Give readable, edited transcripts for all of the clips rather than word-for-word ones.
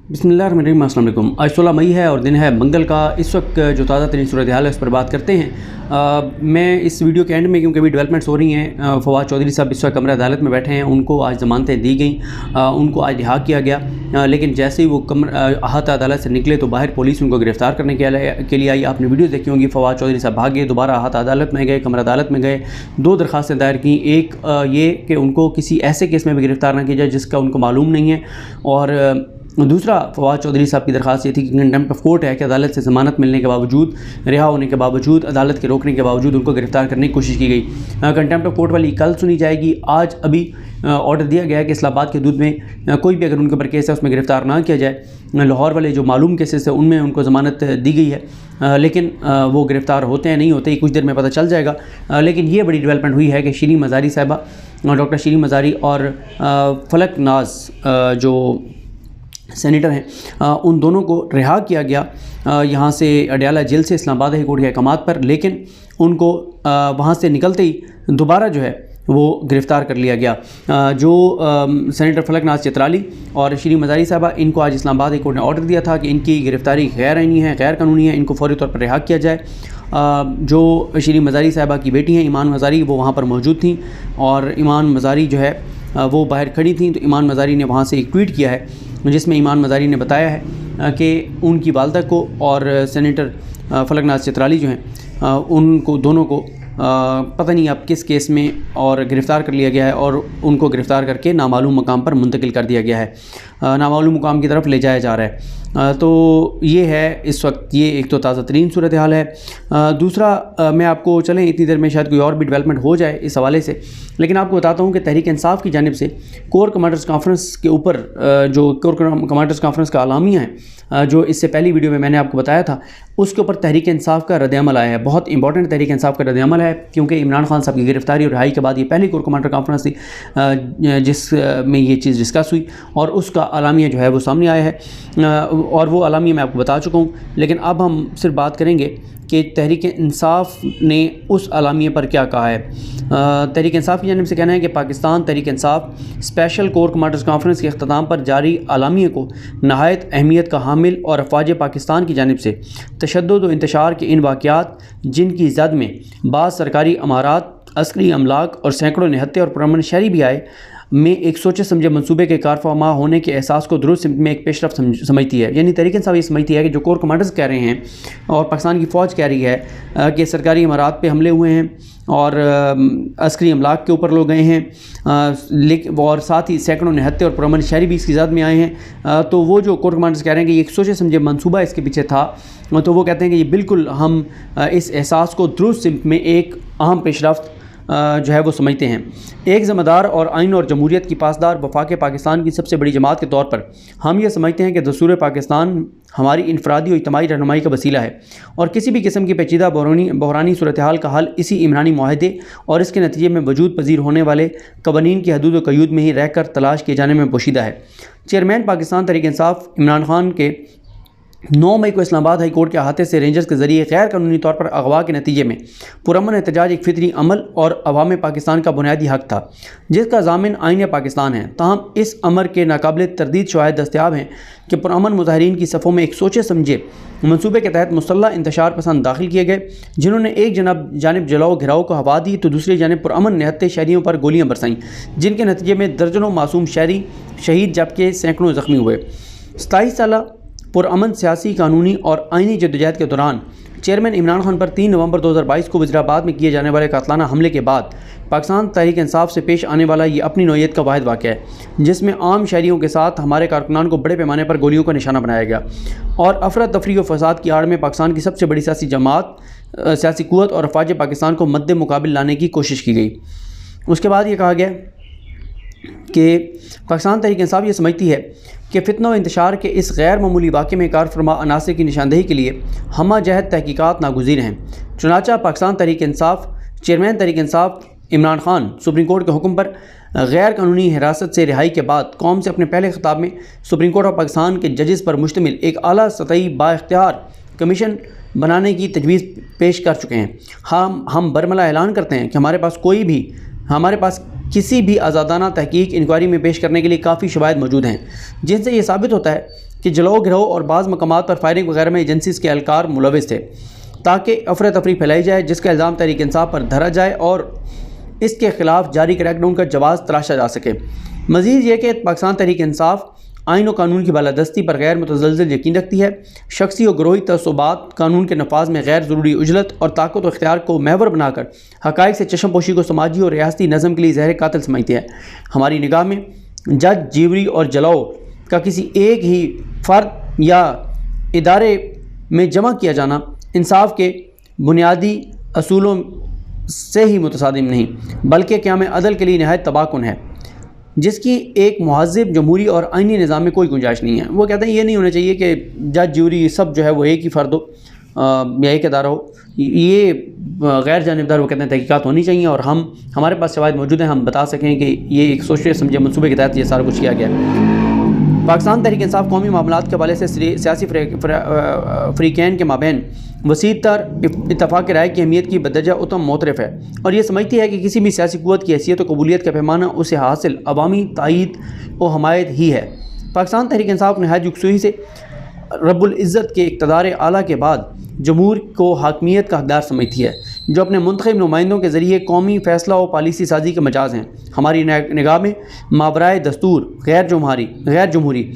बिस्मिल्लाहिर्रहमानिर्रहीम। अस्सलाम वालेकुम। आज 16 मई है और दिन है मंगल का। इस वक्त जो ताज़ा तरीन सूरत हाल है उस पर बात करते हैं। मैं इस वीडियो के एंड में, क्योंकि अभी डेवलपमेंट्स हो रही हैं, फवाद चौधरी साहब इस वक्त कमरा अदालत में बैठे हैं। उनको आज ज़मानतें दी गई, उनको आज रिहा किया गया। लेकिन जैसे ही वो अहाता अदालत से निकले तो बाहर पुलिस उनको गिरफ़्तार करने के लिए आई। आपने वीडियो देखी होंगी। फवाद चौधरी साहब भागे, दोबारा अहाता अदालत में गए, कमरा अदालत में गए, 2 दरख्वास्तें दायर की। एक ये कि उनको किसी ऐसे केस में भी गिरफ़्तार न किया जाए जिसका उनको मालूम नहीं है, और दूसरा फवाद चौधरी साहब की दरख्वास्त ये थी कि कंटेम्प्ट ऑफ कोर्ट है कि अदालत से ज़मानत मिलने के बावजूद, रिहा होने के बावजूद, अदालत के रोकने के बावजूद उनको गिरफ़्तार करने की कोशिश की गई। कंटेम्प्ट ऑफ कोर्ट वाली कल सुनी जाएगी। आज अभी ऑर्डर दिया गया है कि इस्लामाबाद के हदूद में कोई भी अगर उनके ऊपर केस है उसमें गिरफ़्तार ना किया जाए। लाहौर वाले जो मालूम केसेस है उनमें उनको ज़मानत दी गई है, लेकिन वो गिरफ़्तार होते हैं नहीं होते कुछ देर में पता चल जाएगा। लेकिन ये बड़ी डेवलपमेंट हुई है कि शीरीन मज़ारी साहिबा, डॉक्टर शीरीन मज़ारी और फलक नाज जो सेनेटर हैं, उन दोनों को रिहा किया गया यहाँ से अडयाला जेल से इस्लामाबाद हाई कोर्ट के अहकामात पर। लेकिन उनको वहाँ से निकलते ही दोबारा जो है वो गिरफ़्तार कर लिया गया। जो सेनेटर फलक नाज चित्राली और शीरीन मज़ारी साहबा, इनको आज इस्लामाबाद हाई कोर्ट ने ऑर्डर दिया था कि इनकी गिरफ़्तारी गैर आईनी है, गैर कानूनी है, इनको फौरी तौर पर रिहा किया जाए। जो शीरीन मज़ारी साहबा की बेटी हैं ईमान मज़ारी, वो वहाँ पर मौजूद थी और ईमान मज़ारी जो है वो बाहर खड़ी थी। तो ईमान मज़ारी ने वहाँ से एक ट्वीट किया है जिसमें ईमान मज़ारी ने बताया है कि उनकी वालदा को और सेनेटर फलक नाज चित्राली जो हैं उनको दोनों को पता नहीं अब किस केस में और गिरफ़्तार कर लिया गया है और उनको गिरफ़्तार करके नामालूम मकाम पर मुंतकिल कर दिया गया है, नामालूम मुकाम की तरफ ले जाया जा रहा है। तो ये है इस वक्त, ये एक तो ताज़ा तरीन सूरत हाल है। दूसरा, मैं आपको चलें इतनी देर में शायद कोई और भी डेवलपमेंट हो जाए इस हवाले से, लेकिन आपको बताता हूँ कि तहरीक इंसाफ की जानिब से कोर कमांडर्स कॉन्फ्रेंस के ऊपर जो कोर कमांडर्स कॉन्फ्रेंस का आलामिया है, जो इससे पहली वीडियो में मैंने आपको बताया था, उसके ऊपर तहरीक इंसाफ का रद्द-ए-अमल आया है। बहुत इंपॉर्टेंट तहरीक इंसाफ का रद्द-ए-अमल है, क्योंकि इमरान खान साहब की गिरफ़्तारी और रिहाई के बाद ये पहली कोर कमांडर कॉन्फ्रेंस थी जिसमें ये चीज़ डिस्कस हुई और उसका आलामिया जो है वो सामने आया है। और वो आलामिया मैं आपको बता चुका हूँ, लेकिन अब हम सिर्फ बात करेंगे कि तहरीक इंसाफ ने उस आलामिया पर क्या कहा है। तहरीक इंसाफ की जानिब से कहना है कि Pakistan Tehreek Insaf special core commanders conference के अख्ताम पर जारी आलामिया को नहायत अहमियत का हामिल और अफवाज पाकिस्तान की जानिब से तशद्दुद व इंतशार के इन वाक़यात जिनकी जद में बाज़ सरकारी अमारात, अस्करी अमलाक और सैकड़ों निहत्ते और पुरअमन शहरी भी आए में एक सोचे समझे मंसूबे के कारफरमा होने के एहसास को दुरुस्त में एक पेशरफ्त समझती है। यानी तहरीक इंसाफ ये समझती है कि जो कोर कमांडर्स कह रहे हैं और पाकिस्तान की फ़ौज कह रही है कि सरकारी इमारात पे हमले हुए हैं और अस्करी अमलाक के ऊपर लोग गए हैं, लेकिन और साथ ही सैकड़ों निहत्ते और पुरअमन शहरी भी इसकी ज़द में आए हैं, तो वो जो कोर कमांडर्स कह रहे हैं कि एक सोचे समझे मंसूबा इसके पीछे था, तो वो कहते हैं कि ये बिल्कुल हम इस एहसास को दुरुस्त में एक अहम पेशरफ्त जो है वो समझते हैं। एक ज़िम्मेदार और आइन और जमहूरियत की पासदार वफाक पाकिस्तान की सबसे बड़ी जमात के तौर पर हम ये समझते हैं कि दस्तूर पाकिस्तान हमारी इनफरादी और इज्तिमाई रहनुमाई का वसीला है और किसी भी किस्म की पेचीदा बहरानी सूरत हाल का हल इसी इमरानी माहदे और इसके नतीजे में वजूद पजीर होने वाले कवानीन की हदूद व क़यूद में ही रहकर तलाश किए जाने में पोशीदा है। चेयरमैन पाकिस्तान तहरीक इंसाफ इमरान खान के 9 मई को इस्लामाबाद हाई कोर्ट के अहाते से रेंजर्स के ज़रिए गैर कानूनी तौर पर अगवा के नतीजे में पुरअमन एहतजाज एक फितरी अमल और अवाम पाकिस्तान का बुनियादी हक़ था जिसका ज़ामिन आइन पाकिस्तान है। ताहम इस अमर के नाकाबिल तरदीद शवाहिद दस्तयाब हैं कि पुरअमन मुज़ाहिरीन की सफ़ों में एक सोचे समझे मनसूबे के तहत मुसल्लह इंतशार पसंद दाखिल किए गए, जिन्होंने एक जानिब जलाओ घिराव को हवा दी तो दूसरी जानिब पुरअमन निहत्ते शहरियों पर गोलियाँ बरसाईं, जिनके नतीजे में दर्जनों मासूम शहरी शहीद जबकि सैकड़ों ज़ख्मी हुए। 27 साल पुरअमन सियासी, कानूनी और आइनी जद्दोजहद के दौरान चेयरमैन इमरान खान पर 3 नवंबर 2022 को वज़ीराबाद में किए जाने वाले कातलाना हमले के बाद पाकिस्तान तहरीक इंसाफ से पेश आने वाला ये अपनी नौइयत का वाहिद वाक़या है जिसमें आम शहरियों के साथ हमारे कारकुनान को बड़े पैमाने पर गोलियों का निशाना बनाया गया और अफरा तफरी व फसाद की आड़ में पाकिस्तान की सबसे बड़ी सियासी जमात, सियासी क़ुव्वत और अफवाज पाकिस्तान को मद्दे मुकाबिल लाने की कोशिश की गई। उसके बाद ये कहा गया कि पाकिस्तान तहरीक इंसाफ ये समझती है कि फितना व इंतशार के इस गैर मामूली वाक़े में कार फरमा अनासर की निशानदेही के लिए हमा जहद तहकीकात नागुज़ीर हैं। चुनांचा Pakistan Tehreek Insaf chairman Tehreek Insaf Imran Khan supreme court के हुक्म पर गैर कानूनी हिरासत से रिहाई के बाद कौम से अपने पहले खिताब में सुप्रीम कोर्ट ऑफ पाकिस्तान के जजेस पर मुश्तमिल एक आला सतही बाइख्तियार कमीशन बनाने की तजवीज़ पेश कर चुके हैं। हम बरमला ऐलान करते हैं कि हमारे पास किसी भी आज़ादाना तहकीक इंक्वायरी में पेश करने के लिए काफ़ी शवाहिद मौजूद हैं, जिनसे ये साबित होता है कि जलाओ गिरोह और बाज़ मकामात पर फायरिंग वगैरह में एजेंसीज़ के एहलकार मुलविस थे, ताकि अफरा तफरी फैलाई जाए, जिसका इल्ज़ाम तहरीक इंसाफ पर धरा जाए और इसके ख़िलाफ़ जारी क्रैकडाउन का जवाब तलाशा जा सके। मज़ीद ये कि पाकिस्तान तहरीक इंसाफ आइन और कानून की बालादस्ती पर गैर मुतज़लज़ल यकीन रखती है। शख्सी और ग्रोही तसब्बुत कानून के नफाज में गैर ज़रूरी उजलत और ताकत और इख्तियार को महवर बनाकर हक़ाइक़ से चश्मपोशी को समाजी और रियासती नज़म के लिए ज़हर कातिल समझती है। हमारी निगाह में जज, जीवरी और जलाओ का किसी एक ही फ़र्द या इदारे में जमा किया जाना इंसाफ के बुनियादी असूलों से ही मुतसादिम नहीं, बल्कि क़याम अदल के लिए नहायत तबाहकुन है, जिसकी एक मुहज़्ज़ब जमहूरी और आइनी निज़ाम में कोई गुंजाइश नहीं है। वो कहते हैं ये नहीं होना चाहिए कि जज, ज्यूरी सब जो है वो एक ही फ़र्द हो या एक अदारा हो, ये गैर जानिबदार वो कहते हैं तहकीकात होनी चाहिए और हमारे पास शवाहिद मौजूद हैं, हम बता सकें कि ये एक सोचे समझे मनसूबे के तहत ये सारा कुछ किया गया। पाकिस्तान तहरीक इंसाफ कौमी मामलात के हवाले से सियासी फ़रीक़ैन के माबैन वसी तर इत्तफ़ाक़ राय की अहमियत की बदरजा उत्तम मोतरफ़ है और ये समझती है कि किसी भी सियासी क़ुव्वत की हैसियत और कबूलियत का पैमाना उसे हासिल अवामी तायीद और हमायत ही है। पाकिस्तान तहरीक इंसाफ नहायत यकसुई से रब्बुल इज़्ज़त के इक़्तिदार आला के बाद जमहूर को हाकमियत का हक़दार समझती है, जो अपने मुंतखब नुमाइंदों के ज़रिए कौमी फ़ैसला और पॉलिसी साजी के मजाज हैं। हमारी निगाह में मावराए दस्तूर गैर जमहूरी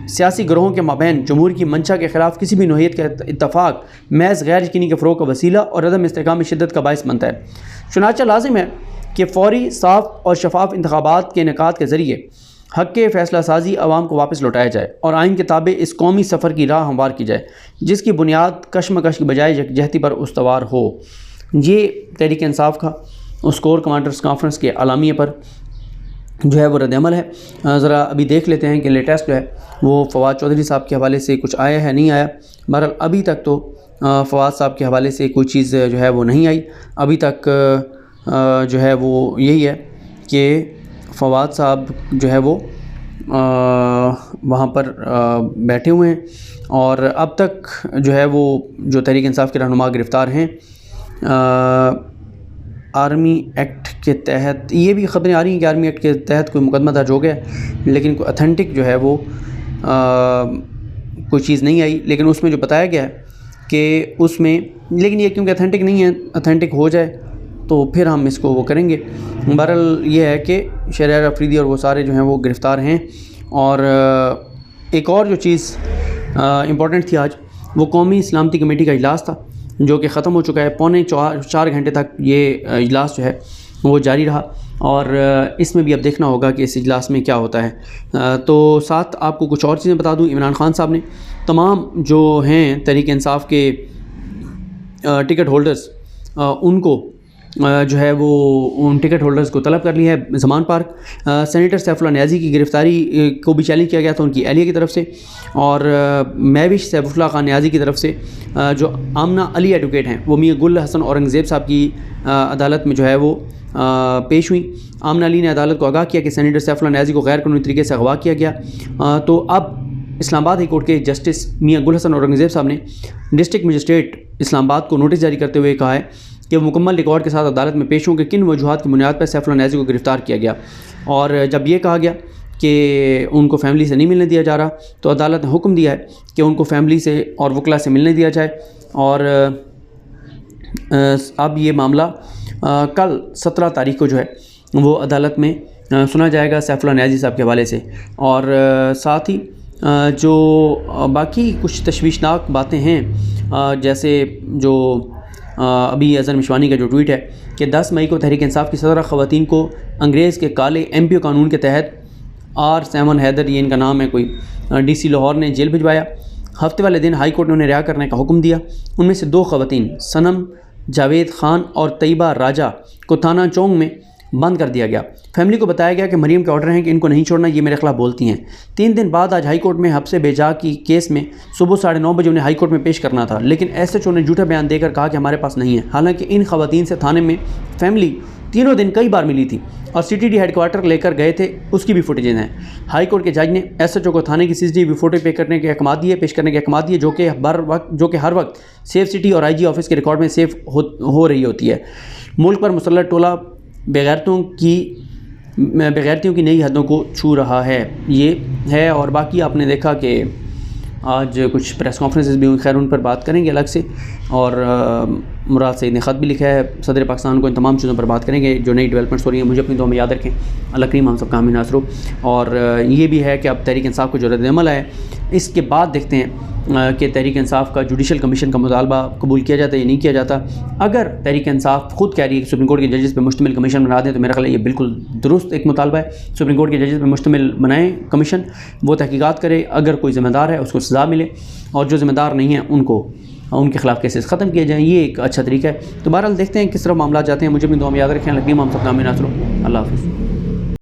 सियासी ग्रोहों के माबैन जमहूर की मंशा के ख़िलाफ़ किसी भी नोयत का इत्तफ़ाक़ महज़ गैर यकीनी के फ़रोग़ का वसीला और अदम इस्तेहकाम में शिद्दत का बाइस बनता है। चुनांचे लाज़िम है कि फ़ौरी, साफ़ और शफ़ाफ़ इंतख़ाबात के इनेकाद के ज़रिए हक़ के फ़ैसला साजी आवाम को वापस लौटाया जाए और आइन के ताबे इस कौमी सफ़र की राह हमवार की जाए, जिसकी बुनियाद कशमकश की बजाय यकजहती पर उस्तवार हो। ये तहरीक इंसाफ का उस कोर कमांडर्स कॉन्फ्रेंस के आलामिया पर जो है वो रद्द-ए-अमल है। ज़रा अभी देख लेते हैं कि लेटेस्ट जो है वो फवाद चौधरी साहब के हवाले से कुछ आया है, नहीं आया। बहरहाल अभी तक तो फवाद साहब के हवाले से कोई चीज़ जो है वो नहीं आई। अभी तक जो है वो यही है कि फवाद साहब जो है वो वहाँ पर बैठे हुए हैं और अब तक जो है वो जो तहरीक इंसाफ के रहनुमा गिरफ़्तार हैं आर्मी एक्ट के तहत। ये भी ख़बरें आ रही हैं कि आर्मी एक्ट के तहत कोई मुकदमा दर्ज हो गया, लेकिन कोई अथेंटिक जो है वो कोई चीज़ नहीं आई। लेकिन उसमें जो बताया गया है कि उसमें, लेकिन ये क्योंकि अथेंटिक नहीं है, अथेंटिक हो जाए तो फिर हम इसको वो करेंगे। बहरहाल ये है कि शहरयार अफरीदी और वो सारे जो हैं वो गिरफ़्तार हैं। और एक और जो चीज़ इम्पॉर्टेंट थी आज, वो कौमी सलामती कमेटी का इजलास था जो कि ख़त्म हो चुका है। पौने 4 घंटे तक ये इजलास जो है वो जारी रहा और इसमें भी अब देखना होगा कि इस इजलास में क्या होता है। तो साथ आपको कुछ और चीज़ें बता दूँ, इमरान खान साहब ने तमाम जो हैं तहरीक इंसाफ के टिकट होल्डर्स उनको जो है वो उन टिकट होल्डर्स को तलब कर लिया है ज़मान पार्क। सेनेटर सैफुल्लाह नियाज़ी की गिरफ़्तारी को भी चैलेंज किया गया था उनकी अहलिया की तरफ से और महविश सैफुल्लाह खान नियाज़ी की तरफ से जो आमना अली एडवोकेट हैं वो मियां गुल हसन औरंगज़ेब साहब की अदालत में जो है वो पेश हुई। आमना अली ने अदालत को आगाह किया कि सेनेटर सैफुल्लाह नियाज़ी को गैर कानूनी तरीके से अगवा किया गया। तो अब इस्लामाबाद हाई कोर्ट के जस्टिस मियां गुल हसन औरंगज़ेब साहब ने डिस्ट्रिक्ट मजिस्ट्रेट इस्लामाबाद को नोटिस जारी करते हुए कहा है कि मुकम्मल रिकॉर्ड के साथ अदालत में पेश हों कि किन वजूहात की बुनियाद पर सैफुल्लाह नियाज़ी को गिरफ़्तार किया गया। और जब ये कहा गया कि उनको फैमिली से नहीं मिलने दिया जा रहा, तो अदालत ने हुक्म दिया है कि उनको फैमिली से और वकला से मिलने दिया जाए। और अब ये मामला कल 17 तारीख को जो है वो अदालत में सुना जाएगा सैफुल्लाह नियाज़ी साहब के हवाले से। और साथ ही जो बाकी कुछ तशवीशनाक बातें हैं, जैसे जो अभी अज़हर मिशवानी का जो ट्वीट है कि 10 मई को तहरीक इंसाफ की 17 ख़वातीन को अंग्रेज़ के काले MPO कानून के तहत R7 हैदर, ये इनका नाम है, कोई DC लाहौर ने जेल भिजवाया। हफ्ते वाले दिन हाई कोर्ट ने उन्हें रिहा करने का हुक्म दिया। उनमें से 2 ख़वातीन सनम जावेद ख़ान और तैयबा राजा को थाना चौंग में बंद कर दिया गया। फैमिली को बताया गया कि मरीम के ऑर्डर हैं कि इनको नहीं छोड़ना, ये मेरे खिलाफ बोलती हैं। 3 दिन बाद आज हाई कोर्ट में हब्से बेजा की केस में सुबह 9:30 बजे उन्हें हाई कोर्ट में पेश करना था, लेकिन SHO ने झूठा बयान देकर कहा कि हमारे पास नहीं है। हालांकि इन खवातीन से थाने में फैमिली तीनों दिन कई बार मिली थी और CTD हेडक्वार्टर लेकर गए थे, उसकी भी फुटेजें हैं। हाई कोर्ट के जज ने SHO को थाने की CCTV फुटेज पेश करने के अहकाम दिए जो कि हर वक्त सेफ सिटी और IG ऑफिस के रिकॉर्ड में सेफ हो रही होती है। मुल्क पर मुसल्लत टोला बेगैरतियों की नई हदों को छू रहा है, ये है। और बाकी आपने देखा कि आज कुछ प्रेस कॉन्फ्रेंसेस भी हुई, खैर उन पर बात करेंगे अलग से। और मुराद सईद ने ख़त भी लिखा है सदर पाकिस्तान को, इन तमाम चीज़ों पर बात करेंगे जो नई डेवलपमेंट्स हो रही हैं। मुझे अपनी दुआ में याद रखें। अल्लाह करीम हम सब का आमीन नासरो। और ये भी है कि अब तहरीक इंसाफ को जो रद्द-ए-अमल है, इसके बाद देखते हैं कि तहरीक इंसाफ का जुडिशल कमीशन का मुतालबा कबूल किया जाता है या नहीं किया जाता। अगर तहरीक इंसाफ खुद कह रही है कि सुप्रीम कोर्ट के जजेस पे मुश्तमिल कमीशन बना दें, तो मेरा ख्याल है ये बिल्कुल दुरुस्त एक मुतालबा है। सुप्रीम कोर्ट के जजेस पे मुश्तमिल बनाएं कमीशन, वो तहकीकात करे, अगर कोई ज़िम्मेदार है उसको सज़ा मिले, और जो ज़िम्मेदार नहीं है उनको उनके खिलाफ केसेस ख़त्म किए जाएँ। ये एक अच्छा तरीका है। तो बहरहाल देखते हैं किस तरह मामला जाते हैं। मुझे अपनी दुआ में याद रखें। लकीम हम सब का आमीन नासरो। अल्लाह हाफ़िज़।